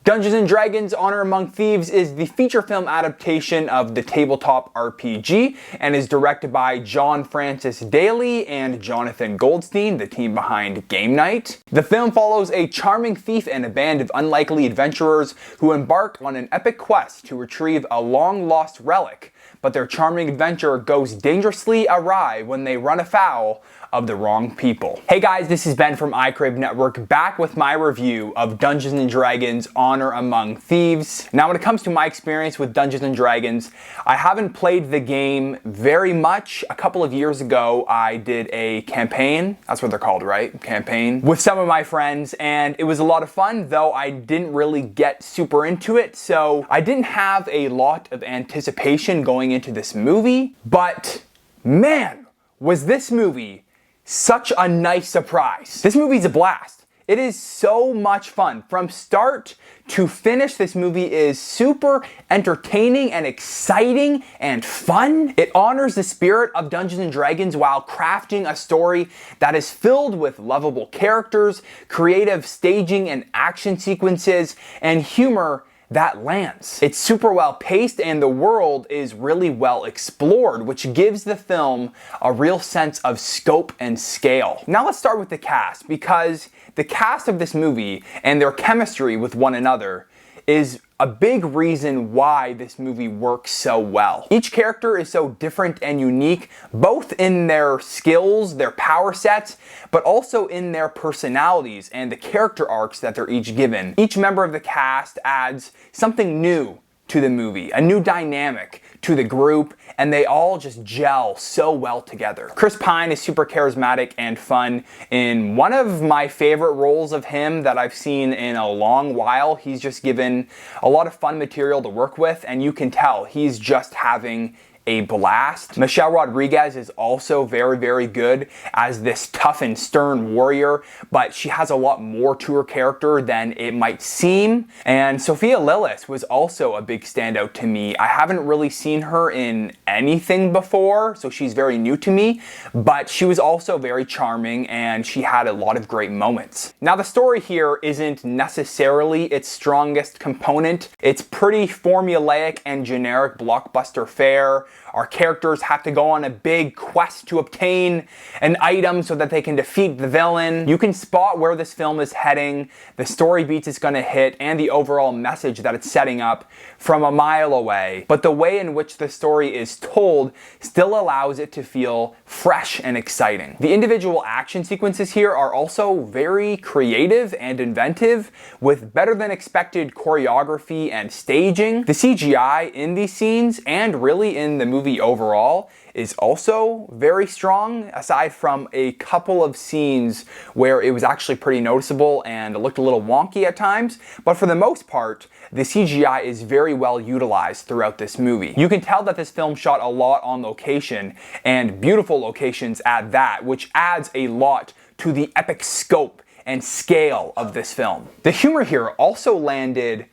Dungeons & Dragons: Honor Among Thieves is the feature film adaptation of the tabletop RPG and is directed by John Francis Daley and Jonathan Goldstein, the team behind Game Night. The film follows a charming thief and a band of unlikely adventurers who embark on an epic quest to retrieve a long-lost relic, but their charming adventure goes dangerously awry when they run afoul of the wrong people. Hey guys, this is Ben from iCrave Network, back with my review of Dungeons & Dragons: Honor Among Thieves. Now when it comes to my experience with Dungeons & Dragons, I haven't played the game very much. A couple of years ago, I did a campaign, that's what they're called, right? Campaign, with some of my friends, and it was a lot of fun, though I didn't really get super into it, so I didn't have a lot of anticipation going into this movie, but man, was this movie such a nice surprise. This movie's a blast. It is so much fun. From start to finish, this movie is super entertaining and exciting and fun. It honors the spirit of Dungeons & Dragons while crafting a story that is filled with lovable characters, creative staging and action sequences, and humor that lands. It's super well paced and the world is really well explored, which gives the film a real sense of scope and scale. Now let's start with the cast, because the cast of this movie and their chemistry with one another is a big reason why this movie works so well. Each character is so different and unique, both in their skills, their power sets, but also in their personalities and the character arcs that they're each given. Each member of the cast adds something new to the movie, a new dynamic to the group, and they all just gel so well together. Chris Pine is super charismatic and fun in one of my favorite roles of him that I've seen in a long while. He's just given a lot of fun material to work with, and you can tell he's just having a blast. Michelle Rodriguez is also very, very good as this tough and stern warrior, but she has a lot more to her character than it might seem. And Sophia Lillis was also a big standout to me. I haven't really seen her in anything before, so she's very new to me, but she was also very charming and she had a lot of great moments. Now the story here isn't necessarily its strongest component. It's pretty formulaic and generic blockbuster fare. Our characters have to go on a big quest to obtain an item so that they can defeat the villain. You can spot where this film is heading, the story beats it's going to hit, and the overall message that it's setting up from a mile away. But the way in which the story is told still allows it to feel fresh and exciting. The individual action sequences here are also very creative and inventive, with better than expected choreography and staging. The CGI in these scenes, and really in the movie overall, is also very strong, aside from a couple of scenes where it was actually pretty noticeable and it looked a little wonky at times. But for the most part, the CGI is very well utilized throughout this movie. You can tell that this film shot a lot on location, and beautiful locations at that, which adds a lot to the epic scope and scale of this film. The humor here also landed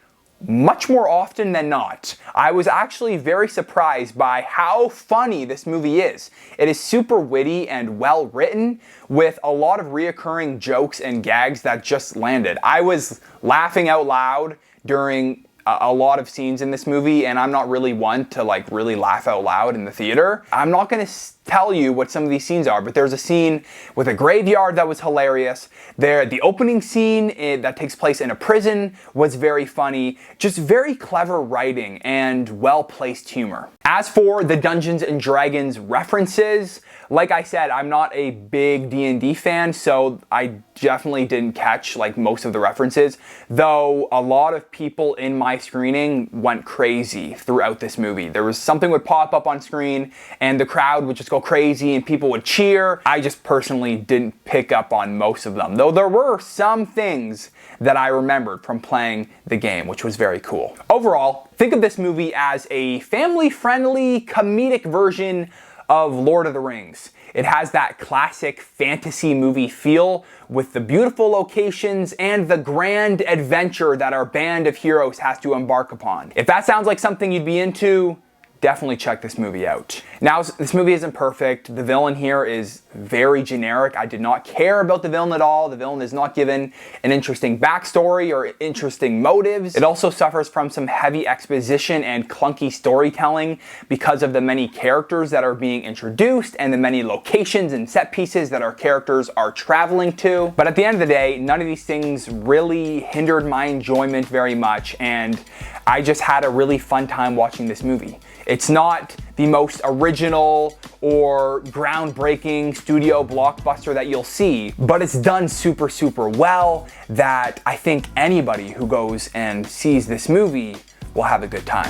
much more often than not. I was actually very surprised by how funny this movie is. It is super witty and well written, with a lot of reoccurring jokes and gags that just landed. I was laughing out loud during a lot of scenes in this movie, and I'm not really one to like really laugh out loud in the theater. I'm not gonna tell you what some of these scenes are, but there's a scene with a graveyard that was hilarious. The opening scene that takes place in a prison was very funny. Just very clever writing and well-placed humor. As for the Dungeons & Dragons references, like I said, I'm not a big D&D fan, so I definitely didn't catch like most of the references, though a lot of people in my screening went crazy throughout this movie. There was something would pop up on screen and the crowd would just go crazy and people would cheer. I just personally didn't pick up on most of them, though there were some things that I remembered from playing the game, which was very cool. Overall, think of this movie as a family-friendly comedic version of Lord of the Rings. It has that classic fantasy movie feel with the beautiful locations and the grand adventure that our band of heroes has to embark upon. If that sounds like something you'd be into, definitely check this movie out. Now, this movie isn't perfect. The villain here is very generic. I did not care about the villain at all. The villain is not given an interesting backstory or interesting motives. It also suffers from some heavy exposition and clunky storytelling because of the many characters that are being introduced and the many locations and set pieces that our characters are traveling to. But at the end of the day, none of these things really hindered my enjoyment very much, and I just had a really fun time watching this movie. It's not the most original or groundbreaking studio blockbuster that you'll see, but it's done super, super well that I think anybody who goes and sees this movie will have a good time.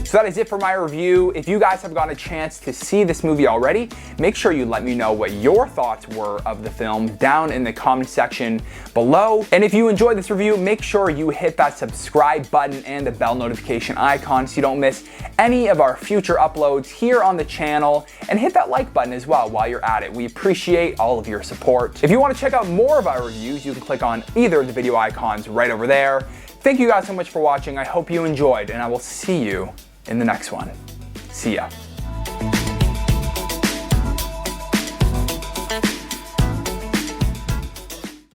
So that is it for my review. If you guys have gotten a chance to see this movie already, make sure you let me know what your thoughts were of the film down in the comment section below. And if you enjoyed this review, make sure you hit that subscribe button and the bell notification icon so you don't miss any of our future uploads here on the channel, and hit that like button as well while you're at it. We appreciate all of your support. If you want to check out more of our reviews, you can click on either of the video icons right over there. Thank you guys so much for watching. I hope you enjoyed, and I will see you in the next one. See ya.